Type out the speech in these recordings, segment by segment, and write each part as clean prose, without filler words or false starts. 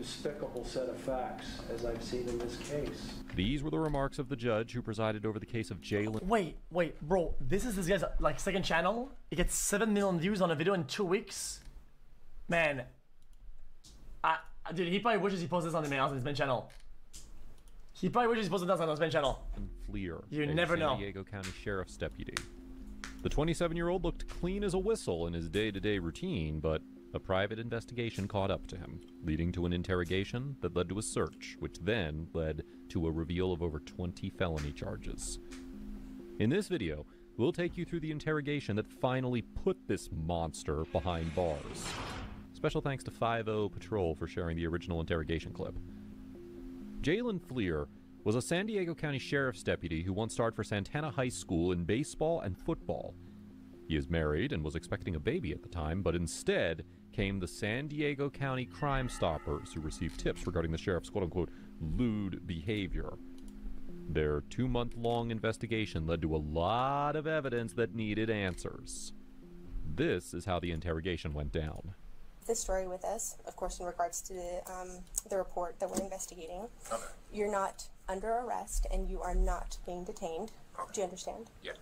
despicable set of facts as I've seen in this case. These were the remarks of the judge who presided over the case of Jalen. Wait, bro. This guy's like second channel. He gets 7 million views on a video in 2 weeks. Man, dude, he probably wishes he posted this on his main channel. He probably wishes he posted this on his main channel. Fleer, you never know. San Diego County Sheriff's deputy. The 27-year-old looked clean as a whistle in his day-to-day routine, but a private investigation caught up to him, leading to an interrogation that led to a search, which then led to a reveal of over 20 felony charges. In this video, we'll take you through the interrogation that finally put this monster behind bars. Special thanks to 5-0 Patrol for sharing the original interrogation clip. Jalen Fleer was a San Diego County Sheriff's deputy who once starred for Santana High School in baseball and football. He is married and was expecting a baby at the time, but instead came the San Diego County Crime Stoppers, who received tips regarding the sheriff's quote-unquote lewd behavior. Their 2-month-long investigation led to a lot of evidence that needed answers. This is how the interrogation went down. This story with us, of course, in regards to the report that we're investigating. Okay. You're not under arrest and you are not being detained. Okay. Do you understand? Yeah.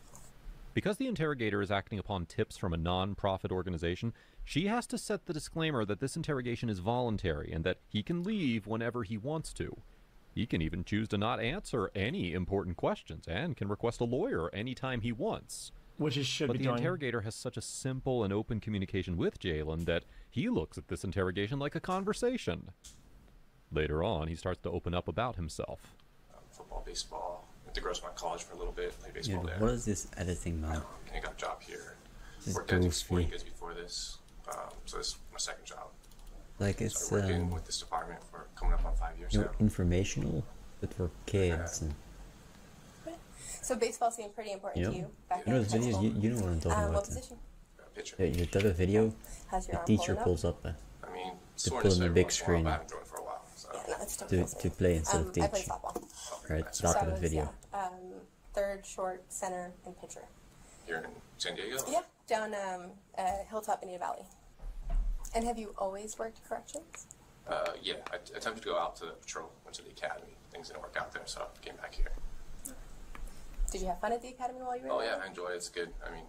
Because the interrogator is acting upon tips from a non-profit organization, she has to set the disclaimer that this interrogation is voluntary and that he can leave whenever he wants to. He can even choose to not answer any important questions and can request a lawyer anytime he wants. Which he should be doing. But the interrogator has such a simple and open communication with Jalen that he looks at this interrogation like a conversation. Later on, he starts to open up about himself. Football, baseball. Went to Grossmont College for a little bit, played baseball there. What is this editing, man? And I got a job here. This Worked at goofy. Sporting Goods before this, so this is my second job. Like it's Started working with this department for coming up on 5 years now. informational, but for kids. And So baseball seemed pretty important to you back you know in those high videos. school. You know what I'm talking What about. position? Pitcher. Yeah, you did a video. How's your The arm teacher holding pulls up I mean, to sort put of on the every big once in a while, screen but I haven't done it for a while. So. Yeah, no, it's to play instead of I teach. play softball. Right, That's that So kind I of was, video. third, short, center, and pitcher. Here in San Diego? Yeah, down Hilltop, Indian Valley. And have you always worked corrections? Yeah, I attempted to go out to the patrol, went to the academy. Things didn't work out there, so I came back here. Did you have fun at the academy while you were Oh there? yeah, I enjoy it. It's good. I mean,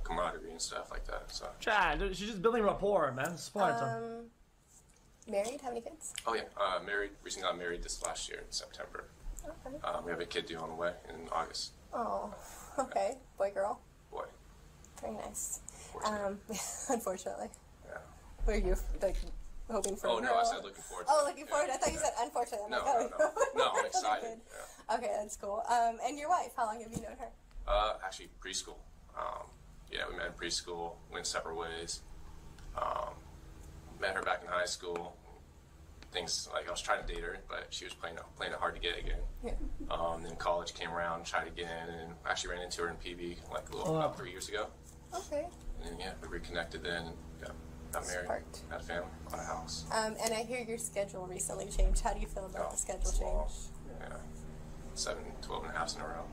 camaraderie and stuff like that. So. Chad, she's just building rapport, man. Smart. Married? How many kids? Oh yeah, married. Recently got married this last year in September. Okay. We have a kid due on the way in August. Oh, okay. Boy, girl. Boy. Very nice. Unfortunately. Unfortunately. Yeah. Were you like hoping for? Oh a no, girl? I said looking forward to Oh, it. looking forward. I thought you said unfortunately. I'm No, like, oh. no. No, I'm excited. Yeah. Okay, that's cool. And your wife? How long have you known her? Actually, preschool. Yeah, we met in preschool, went separate ways. Met her back in high school. Things like I was trying to date her, but she was playing it hard to get again. Yeah. Then college came around, tried again, and actually ran into her in PB like about 3 years ago. Okay. And then, yeah, we reconnected then and got married, Sparked. had a family, bought a house. And I hear your schedule recently changed. How do you feel about the schedule change? Yeah, 12 and a half in a row.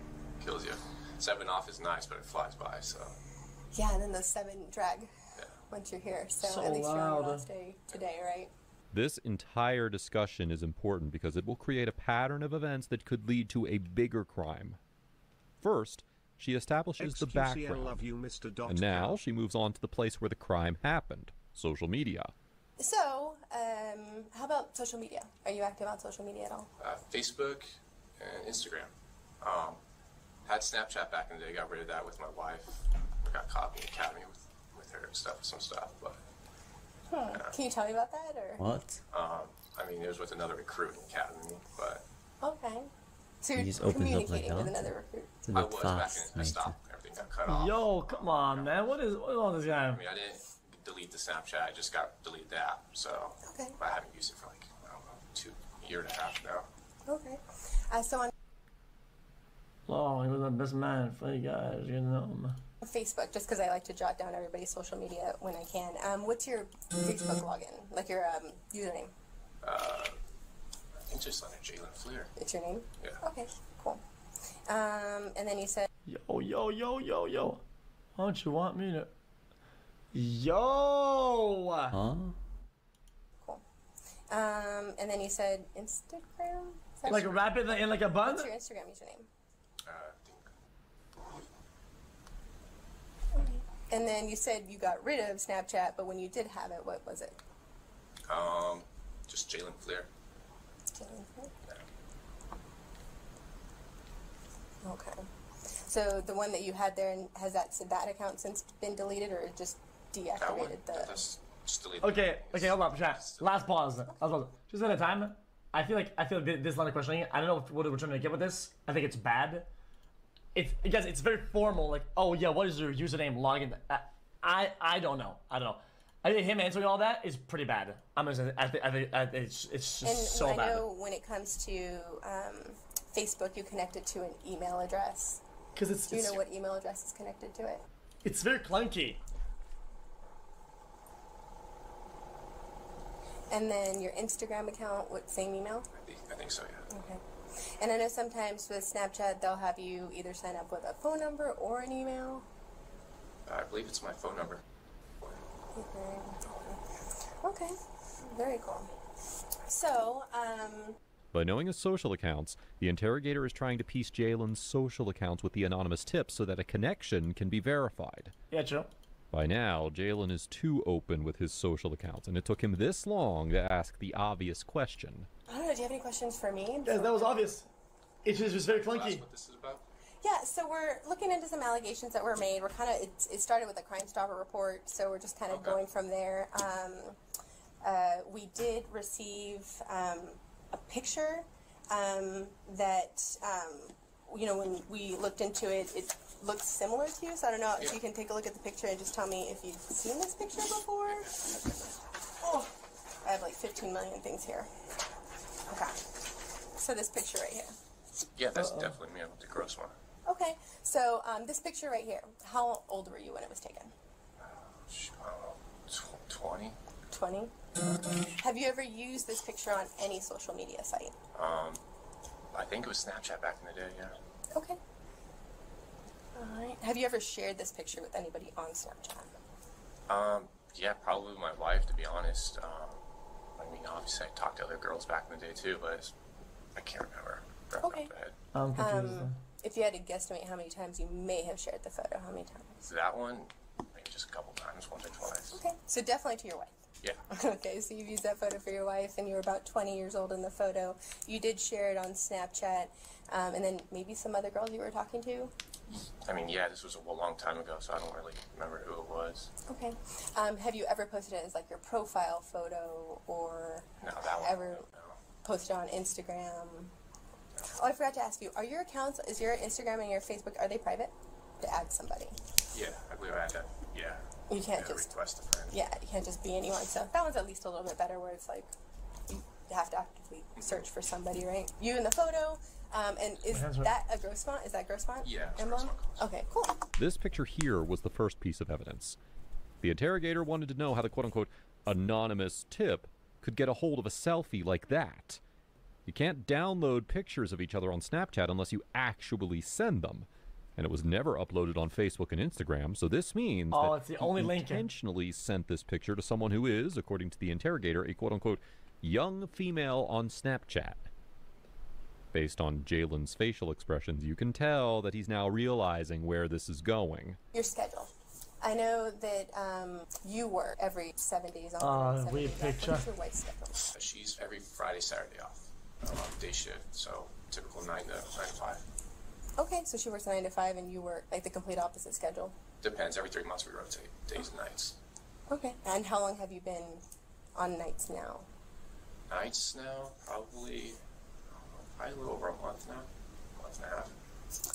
Kills you. 7 off is nice, but it flies by, so. Yeah, and then those 7 drag Yeah. once you're here. So So at least you're on loud. your last day today, right? This entire discussion is important because it will create a pattern of events that could lead to a bigger crime. First, she establishes the xQc, I background, love you, Mr. and now she moves on to the place where the crime happened, social media. So, how about social media? Are you active on social media at all? Facebook and Instagram. Had Snapchat back in the day, got rid of that with my wife. We got caught in the academy with her and stuff, some stuff, but... Can you tell me about that, or? What? I mean, it was with another recruit in the academy, but... Okay. So You you're just opened it up like communicating with that? another recruit. It's a I bit was back fast, in, I mate. stopped. Everything got cut off. Yo, come on, man. What is on this guy? I mean, I didn't delete the Snapchat. I just got delete the app. So Okay. I haven't used it for like, I don't know, a year and a half now. Okay. So on Oh, he was the best man for you guys, you know. Facebook, just because I like to jot down everybody's social media when I can. What's your Facebook login? Like your username? I think just under Jalen Fleer. It's your name? Yeah. Okay, cool. And then you said... Yo. Why don't you want me to... Yo! Huh? Cool. And then you said Instagram? Is that Like wrap it in like a bun? What's your Instagram username? I think. And then you said you got rid of Snapchat, but when you did have it, what was it? Just Jalen Flair. Okay. So the one that you had there, has that account since been deleted or just That one, deactivated that's just deleted. Okay, hold up, chat. Last pause. Just at a time. I feel like this line of questioning. I don't know what we're trying to get with this. I think it's bad. It's very formal. Like, oh yeah, what is your username, login? I don't know. I think him answering all that is pretty bad. I'm gonna say I think it's just And so I bad. know when it comes to Facebook, you connect it to an email address. Because Do you know what email address is connected to it? it's very clunky. And then your Instagram account, what same email? I think so, yeah. Okay. And I know sometimes with Snapchat, they'll have you either sign up with a phone number or an email. I believe it's my phone number. Okay. Very cool. So, By knowing his social accounts, the interrogator is trying to piece Jalen's social accounts with the anonymous tips so that a connection can be verified. Yeah, true. By now, Jalen is too open with his social accounts, and it took him this long to ask the obvious question. I don't know, do you have any questions for me? Yeah, that was obvious. It's just very That's clunky. what this is about? Yeah, so we're looking into some allegations that were made. We're kind of, it started with a Crime Stopper report, so we're just kind of Okay. going from there. We did receive a picture that, when we looked into it, it looks similar to you. So I don't know if you can take a look at the picture and just tell me if you've seen this picture before. Oh, I have like 15 million things here. Okay. So this picture right here. Yeah, that's definitely me with the gross one. Okay, so this picture right here, how old were you when it was taken? I don't know, 20? 20? Have you ever used this picture on any social media site? I think it was Snapchat back in the day, yeah. Okay. Alright. Have you ever shared this picture with anybody on Snapchat? Yeah, probably with my wife, to be honest. I mean, obviously I talked to other girls back in the day too, but I can't remember. Right off Okay. the head. I'm confused. If you had to guesstimate how many times you may have shared the photo, how many times? That one, maybe just a couple times, once or twice. Okay, so definitely to your wife. Yeah. Okay, so you've used that photo for your wife, and you were about 20 years old in the photo. You did share it on Snapchat, and then maybe some other girls you were talking to? I mean, yeah, this was a long time ago, so I don't really remember who it was. Okay. Have you ever posted it as like your profile photo, or No, that one. ever No. posted on Instagram? Oh, I forgot to ask you, are your accounts, is your Instagram and your Facebook, are they private? To add somebody? Yeah, I believe I had to, yeah. You can't Yeah, just, request a friend. yeah, you can't just be anyone. So that one's at least a little bit better, where it's like you have to actively search for somebody, right? You in the photo, and is that a gross font? Is that gross font? Yeah, it's emblem? gross font. Okay, cool. This picture here was the first piece of evidence. The interrogator wanted to know how the quote-unquote anonymous tip could get a hold of a selfie like that. You can't download pictures of each other on Snapchat unless you actually send them. And it was never uploaded on Facebook and Instagram, so this means that it's the only he link. intentionally sent this picture to someone who is, according to the interrogator, a quote-unquote young female on Snapchat. Based on Jalen's facial expressions, you can tell that he's now realizing where this is going. Your schedule. I know that you work every 7 days on. 7 weird days off. picture. What's your wife's schedule? She's every Friday, Saturday off. Day shift, so typical 9 to 5. Okay, so she works 9 to 5, and you work like the complete opposite schedule. Depends, every 3 months we rotate, days and nights. Okay. And how long have you been on nights now? Nights now, probably a little over a month now, month and a half.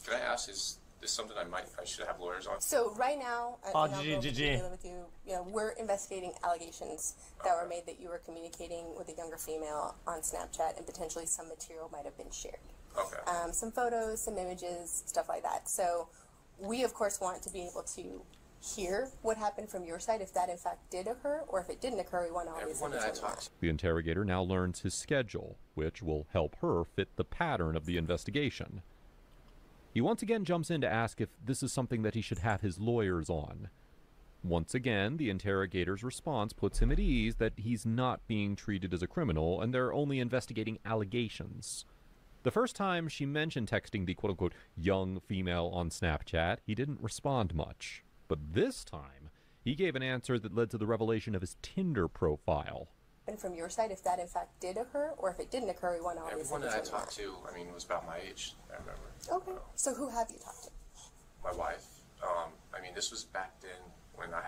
Can I ask, is this something I should have lawyers on? So right now, and I'll go GG. dealing with you. We're investigating allegations that were made that you were communicating with a younger female on Snapchat, and potentially some material might have been shared. Okay. Some photos, some images, stuff like that. So we, of course, want to be able to hear what happened from your side, if that in fact did occur, or if it didn't occur, we want to always Everyone that I talked to, The interrogator now learns his schedule, which will help her fit the pattern of the investigation. He once again jumps in to ask if this is something that he should have his lawyers on. Once again, the interrogator's response puts him at ease that he's not being treated as a criminal and they're only investigating allegations. The first time she mentioned texting the quote-unquote young female on Snapchat, he didn't respond much. But this time, he gave an answer that led to the revelation of his Tinder profile. And from your side, if that in fact did occur, or if it didn't occur, we want to obviously Everyone that I determine talked to, I mean, was about my age, I remember. Okay. So who have you talked to? My wife. I mean, this was back then when I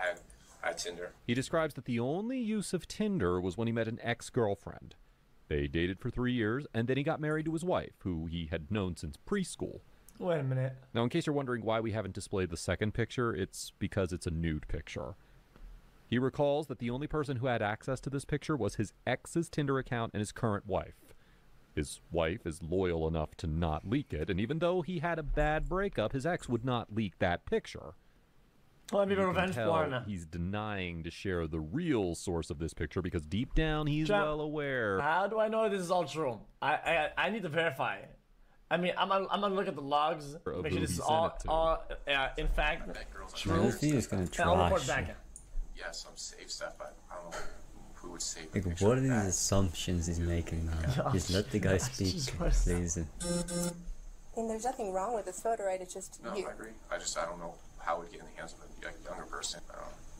had Tinder. He describes that the only use of Tinder was when he met an ex-girlfriend. They dated for 3 years, and then he got married to his wife, who he had known since preschool. Wait a minute. Now, in case you're wondering why we haven't displayed the second picture, it's because it's a nude picture. He recalls that the only person who had access to this picture was his ex's Tinder account and his current wife. His wife is loyal enough to not leak it, and even though he had a bad breakup, his ex would not leak that picture. Well, maybe You can revenge tell porn. he's denying to share the real source of this picture because deep down he's Chap, well aware. How do I know this is all true? I need to verify. I mean, I'm gonna look at the logs, Of make who sure this he is sent it to. all in fact That girl's true. Man, this video's gonna And I'll report trash. back. Yeah, some safe stuff, but I don't know who would save the Like, picture what are of these that. assumptions he's making now? Just let the guy speak, Jesus. please. And there's nothing wrong with this photo, right? It's just No, you. I agree. I don't know how it would get in the hands of a younger person.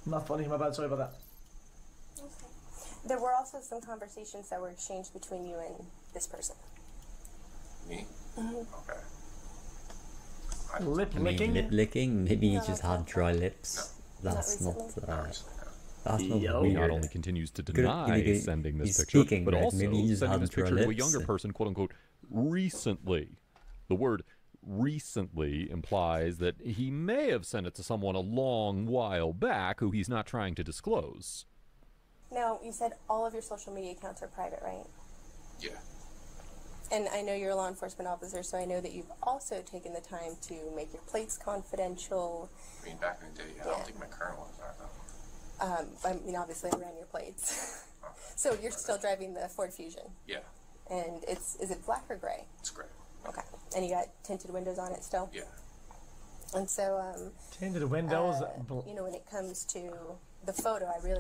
Not funny, my bad, sorry about that. Okay. There were also some conversations that were exchanged between you and this person. Me? Mm-hmm. Okay. Lip I mean, licking? lip licking? Maybe he No, just not had dry lips. Not That's not, recently. Obviously, no. that's not Yo. He weird. not only continues to Could've- deny you know, sending this he's picture, speaking, but right? also Maybe he just sending had this dry picture to a lips. younger person, quote unquote, recently. The word recently implies that he may have sent it to someone a long while back who he's not trying to disclose. Now, you said all of your social media accounts are private, right? Yeah. And I know you're a law enforcement officer, so I know that you've also taken the time to make your plates confidential. I mean, back in the day, I Yeah. don't think my current ones are, though. I mean, obviously, I ran your plates. So you're still driving the Ford Fusion, Yeah, and is it black or gray? it's great. Okay, and you got tinted windows on it still. Yeah. And so, Tinted windows. you know, when it comes to the photo, I really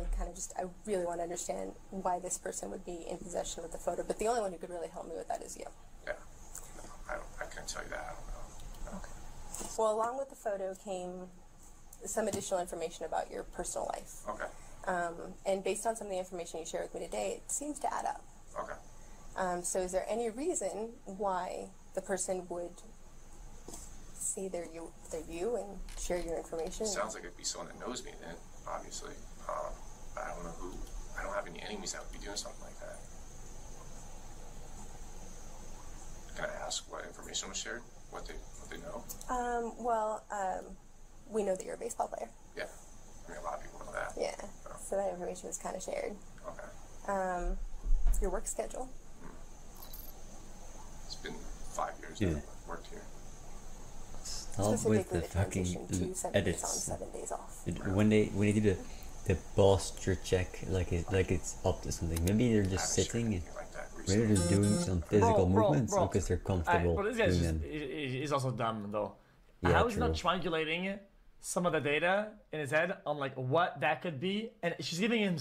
want to understand why this person would be in possession of the photo. But the only one who could really help me with that is you. Yeah. No, I can't tell you that. I don't know. Okay. Well, along with the photo came some additional information about your personal life. Okay. And based on some of the information you shared with me today, it seems to add up. Okay. So is there any reason why the person would say they're you and share your information? Sounds like it'd be someone that knows me then, obviously. But I don't know who. I don't have any enemies that would be doing something like that. Can I ask what information was shared? What they know? We know that you're a baseball player. Yeah. I mean, a lot of people know that. Yeah. Oh. So that information was kind of shared. Okay. Your work schedule. It's been 5 years Yeah. that I've worked here. Stop with Specifically the the transition to fucking 7 days on, edits. 7 days off. When they do the posture check, like it's up to something. Maybe they're I just haven't shared sitting. anything like that Maybe they're recently. just doing some physical movements bro. because they're comfortable But this guy's doing just, them. he's also dumb though. Yeah, How is he not true. triangulating some of the data in his head on like what that could be? And she's giving him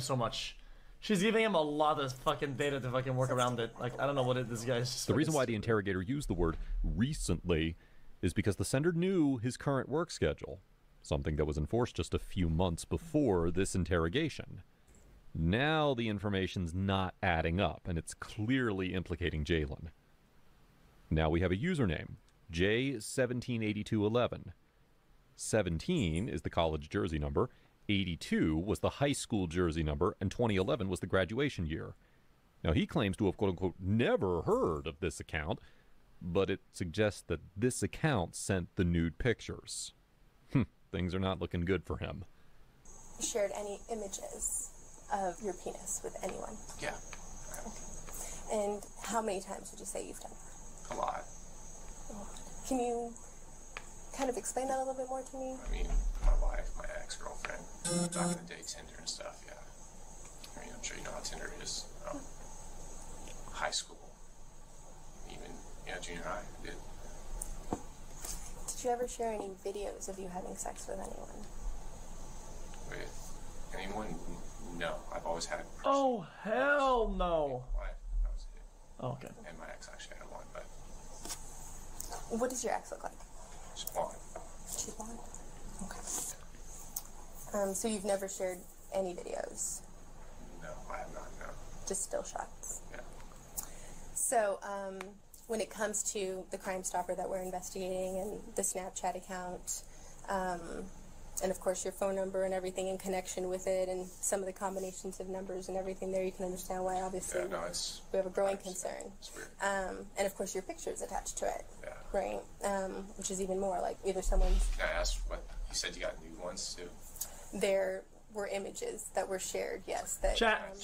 so much. She's giving him a lot of fucking data to fucking work around it. Like, I don't know what this guy's just The reason why fucking- the interrogator used the word recently is because the sender knew his current work schedule, something that was enforced just a few months before this interrogation. Now the information's not adding up, and it's clearly implicating Jalen. Now we have a username, J178211. 17 is the college jersey number, 82 was the high school jersey number, and 2011 was the graduation year. Now, he claims to have, quote-unquote, never heard of this account, but it suggests that this account sent the nude pictures. Things are not looking good for him. Shared any images of your penis with anyone? Yeah. And how many times would you say you've done that? A lot. Can you kind of explain that a little bit more to me? I mean, my wife, my ex-girlfriend, back in the day, Tinder and stuff, yeah. I mean, I'm sure you know how Tinder is. High school, even, junior high, I did. Did you ever share any videos of you having sex with anyone? with anyone? No. I've always had. Oh hell no. Wife, that was it. Oh, okay. And my ex actually had one, but What does your ex look like? she's blonde. She's blonde. Okay. So you've never shared any videos, No, I have not. No. just still shots. Yeah. So, when it comes to the Crime Stopper that we're investigating and the Snapchat account, and of course your phone number and everything in connection with it, and some of the combinations of numbers and everything there, you can understand why obviously Yeah. No, it's. we have a growing concern. It's weird. And of course your pictures attached to it, Yeah. right? Which is even more like either someone's. Can I ask what you said? You got new ones too. There were images that were shared, yes. That Chat.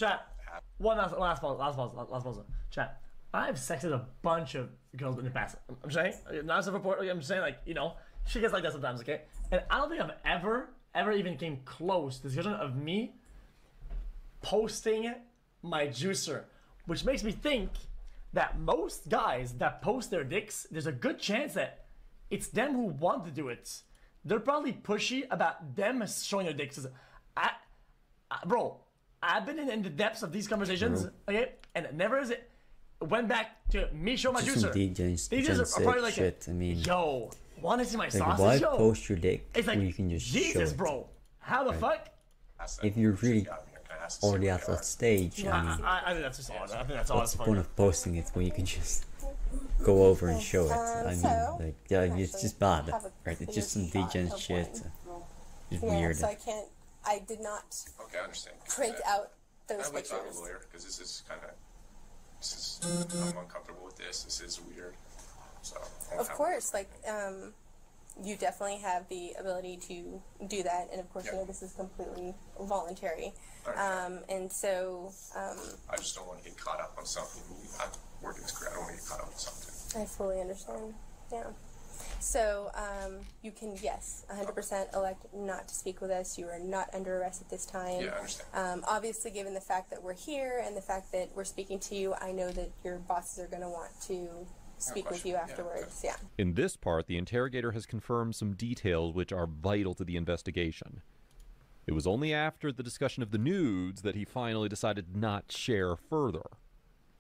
One last pause. Chat. I've sexted a bunch of girls in the past. I'm saying, not as a reporter. I'm saying, like, you know, she gets like that sometimes, okay? And I don't think I've ever even came close to the situation of me posting my juicer, which makes me think that most guys that post their dicks, there's a good chance that it's them who want to do it. They're probably pushy about them showing their dicks. Bro, I've been in the depths of these conversations, okay, and it never is it went back to me show my Just some juicer. DJs are probably like, shit. I mean, yo, wanna see my like, sausage, why yo? post your dick It's like, when you can just show Jesus, it? bro, how the fuck? If you're really already at that stage, I mean, I think that's just odd. I think that's odd what's as the fuck. point of posting it when you can just go over and show it? I mean, So, like, yeah, it's just bad, have a right? It's just some clear shot degen of shit. one. It's Yeah, weird. so I did not Okay, I understand. print out those I went to a pictures. lawyer because this is kind of. I'm uncomfortable with this. This is weird. So. Of course, like, you definitely have the ability to do that, and of course, you know, this is completely voluntary. And so, I just don't want to get caught up on something. I'm working this career. I don't want to get caught up on something. I fully understand. Yeah. So, you can, yes, 100% elect not to speak with us. You are not under arrest at this time. Yeah, I understand. Obviously, given the fact that we're here and the fact that we're speaking to you, I know that your bosses are going to want to speak with you Yeah, afterwards. Yeah. In this part, the interrogator has confirmed some details which are vital to the investigation. It was only after the discussion of the nudes that he finally decided not to share further.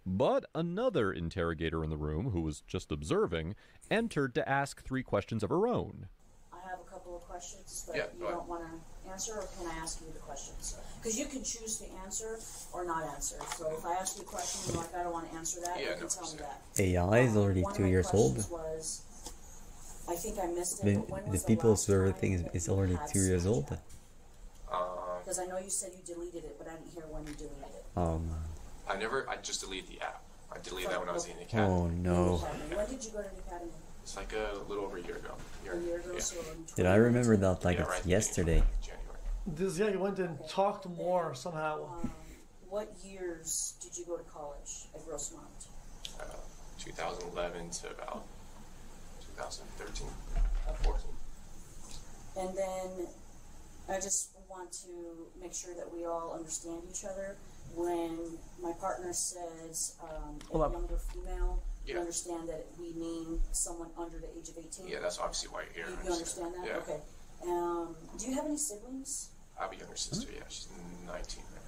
But another interrogator in the room, who was just observing, entered to ask 3 questions of her own. I have a couple of questions, but Yeah, you go ahead. don't want to answer, or can I ask you the questions? Because you can choose to answer or not answer. So if I ask you a question and you're like, I don't want to answer that, Yeah, you can no, tell me understand. that. AI is already One of 2 my years old. questions was, I think I missed it, but when The was people last server time thing that is you already had 2 years old. Snapchat? Because I know you said you deleted it, but I didn't hear when you deleted it. I just deleted the app. I deleted that when I was in the academy. Oh no. When did you go to the academy? It's like a little over a year ago. A year ago, Yeah. so in Did I remember that like Yeah, it's right, yesterday? January. This guy went and talked more somehow. What years did you go to college at Grossmont? 2011 to about 2013, 14. And then I just want to make sure that we all understand each other. When my partner says a Hold up. younger female, you Yeah. understand that we mean someone under the age of 18? Yeah, that's obviously why you're here. You understand that? Yeah. Okay. Do you have any siblings? I have a younger sister, yeah. She's 19 right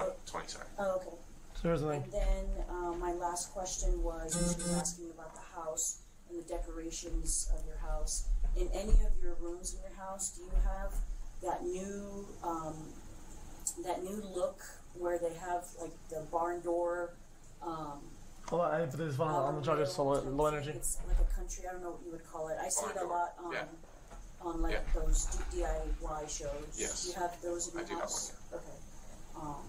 now. 20, sorry. Oh, okay. So here's the thing. And then my last question was, she was asking about the house and the decorations of your house. In any of your rooms in your house, do you have that new look where they have like the barn door? Hold on, I need to put this phone on the charger so low energy. It's like a country. I don't know what you would call it. I see it a lot on Yeah. on like Yeah. those DIY shows. Yes. Do you have those in I your do have house? one, Okay.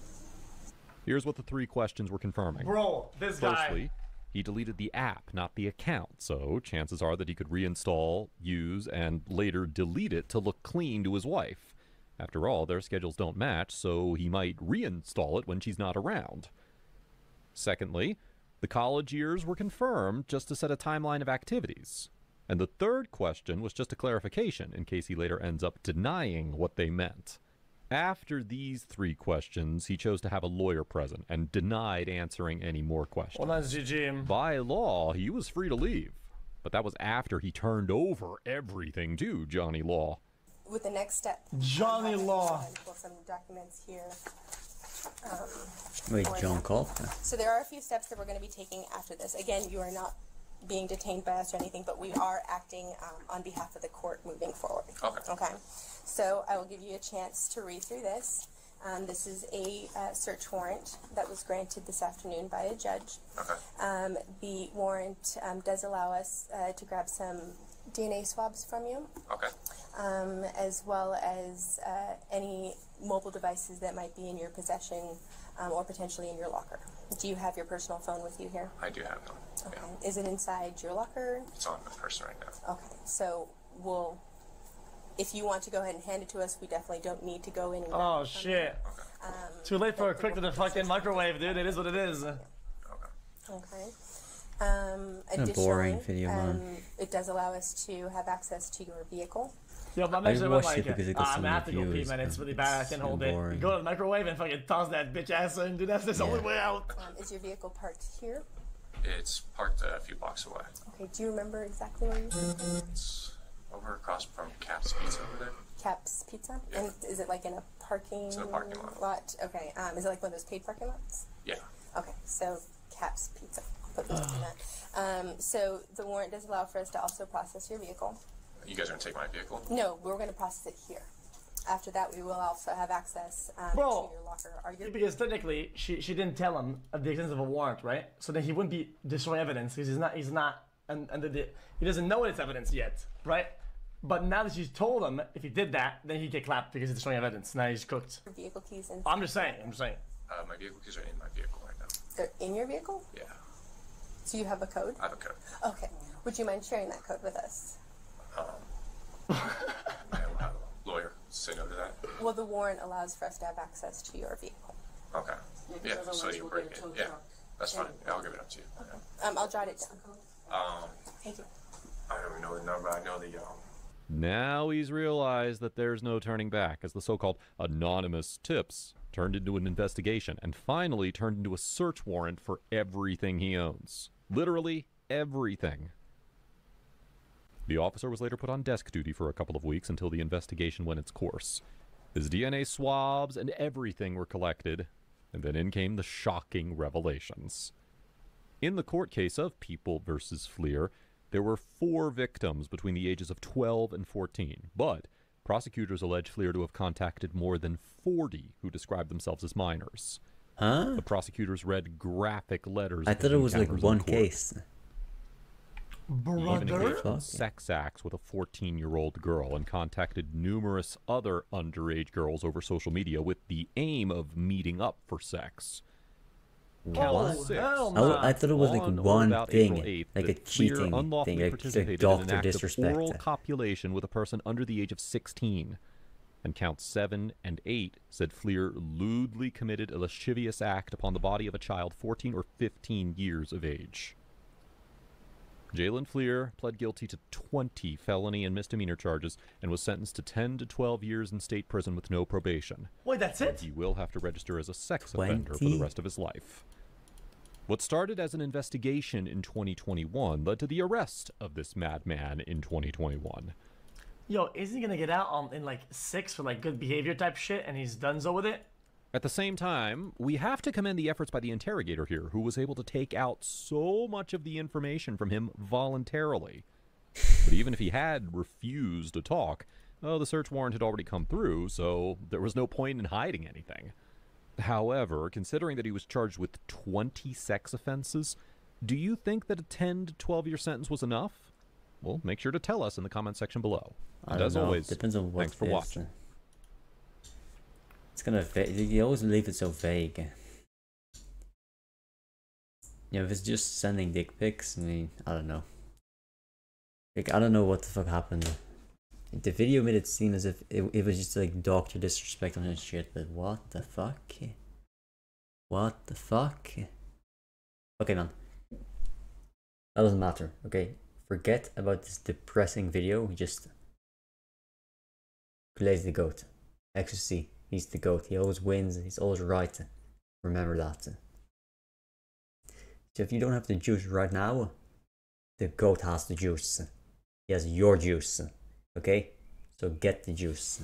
Here's what the 3 questions were confirming. Bro, this guy. Firstly, he deleted the app, not the account, so chances are that he could reinstall, use, and later delete it to look clean to his wife. After all, their schedules don't match, so he might reinstall it when she's not around. Secondly, the college years were confirmed just to set a timeline of activities. And the third question was just a clarification in case he later ends up denying what they meant. After these 3 questions, he chose to have a lawyer present and denied answering any more questions. Well, that's GG. By law, he was free to leave, but that was after he turned over everything to Johnny Law. with the next step. Johnny Law. Pull some documents here. Wait, John Call? So there are a few steps that we're going to be taking after this. Again, you are not being detained by us or anything, but we are acting on behalf of the court moving forward. Okay. Okay. So I will give you a chance to read through this. This is a search warrant that was granted this afternoon by a judge. Okay. The warrant does allow us to grab some DNA swabs from you. Okay. As well as any mobile devices that might be in your possession or potentially in your locker. Do you have your personal phone with you here? I do have them. Okay. Yeah. Is it inside your locker? It's on my person right now. Okay. So we'll, if you want to go ahead and hand it to us, we definitely don't need to go in and Oh shit. Too late for a quick to the fucking microwave, dude. It is what it is. Okay. Okay. A boring video, man. It does allow us to have access to your vehicle. Yo, my I manager went watched like, it because it got I'm so gonna have to many go pee, views, man. It's but really bad. I it's can't so hold it. You boring. go to the microwave and fucking toss that bitch ass in, dude. That's the only way out. Is your vehicle parked here? It's parked a few blocks away. Okay. Do you remember exactly where you are? It's over across from Cap's Pizza over there. Cap's Pizza? Yeah. And is it like in a parking It's in a parking lot. Okay. Is it like one of those paid parking lots? Yeah. Okay. So Cap's Pizza. I'll put this in that. So the warrant does allow for us to also process your vehicle. You guys are gonna take my vehicle? No, we're going to process it here. After that, we will also have access to Bro. your locker. Because technically, she didn't tell him of the existence of a warrant, right? So then he wouldn't be destroying evidence because he's not he doesn't know it's evidence yet, right? But now that she's told him, if he did that, then he'd get clapped because he's destroying evidence. Now he's cooked. Your vehicle keys in. I'm just saying. My vehicle keys are in my vehicle right now. They're in your vehicle? Yeah. So you have a code? I have a code. Okay. Would you mind sharing that code with us? I don't have a lawyer. Say no to that. Well, the warrant allows for us to have access to your vehicle. Okay. Yeah, so otherwise you we'll bring get it. a tow Yeah. truck. That's fine. Yeah, I'll give it up to you. Yeah. I'll jot it down. Thank you. I don't even know the number. I know the Now he's realized that there's no turning back, as the so-called anonymous tips turned into an investigation and finally turned into a search warrant for everything he owns. Literally everything. The officer was later put on desk duty for a couple of weeks until the investigation went its course. His DNA swabs and everything were collected, and then in came the shocking revelations. In the court case of People versus Fleer, there were 4 victims between the ages of 12 and 14, but prosecutors allege Fleer to have contacted more than 40 who described themselves as minors. Huh? The prosecutors read graphic letters. I of thought it was like encounters in one court. case. Even Brother? engaged in sex acts with a 14-year-old girl and contacted numerous other underage girls over social media with the aim of meeting up for sex. Count Oh, 6. hell I, no. I thought it was like On or one about thing, April 8th, like a that Fleer cheating unlawfully thing, like participated doctor in an act of disrespect. oral copulation with a person under the age of 16. And counts 7 and 8 said Fleer lewdly committed a lascivious act upon the body of a child 14 or 15 years of age. Jalen Fleer pled guilty to 20 felony and misdemeanor charges and was sentenced to 10 to 12 years in state prison with no probation. Wait, that's it? He will have to register as a sex offender for 20? the rest of his life. What started as an investigation in 2021 led to the arrest of this madman in 2021. Yo, isn't he gonna get out in like 6 for like good behavior type shit and he's donezo with it? At the same time, we have to commend the efforts by the interrogator here, who was able to take out so much of the information from him voluntarily. But even if he had refused to talk, the search warrant had already come through, so there was no point in hiding anything. However, considering that he was charged with 20 sex offenses, do you think that a 10 to 12-year sentence was enough? Well, make sure to tell us in the comment section below. I And don't as know. always, Depends on what thanks for it is. watching. It's kind of vague. You always leave it so vague. Yeah, if it's just sending dick pics, I mean, I don't know. Like, I don't know what the fuck happened. The video made it seem as if it was just like doctor disrespect on his shit, but what the fuck? What the fuck? Okay, man. That doesn't matter, okay? Forget about this depressing video. Just Clay's the GOAT. xQc, he's the GOAT. He always wins. He's always right. Remember that. So if you don't have the juice right now, the GOAT has the juice. He has your juice. Okay? So get the juice.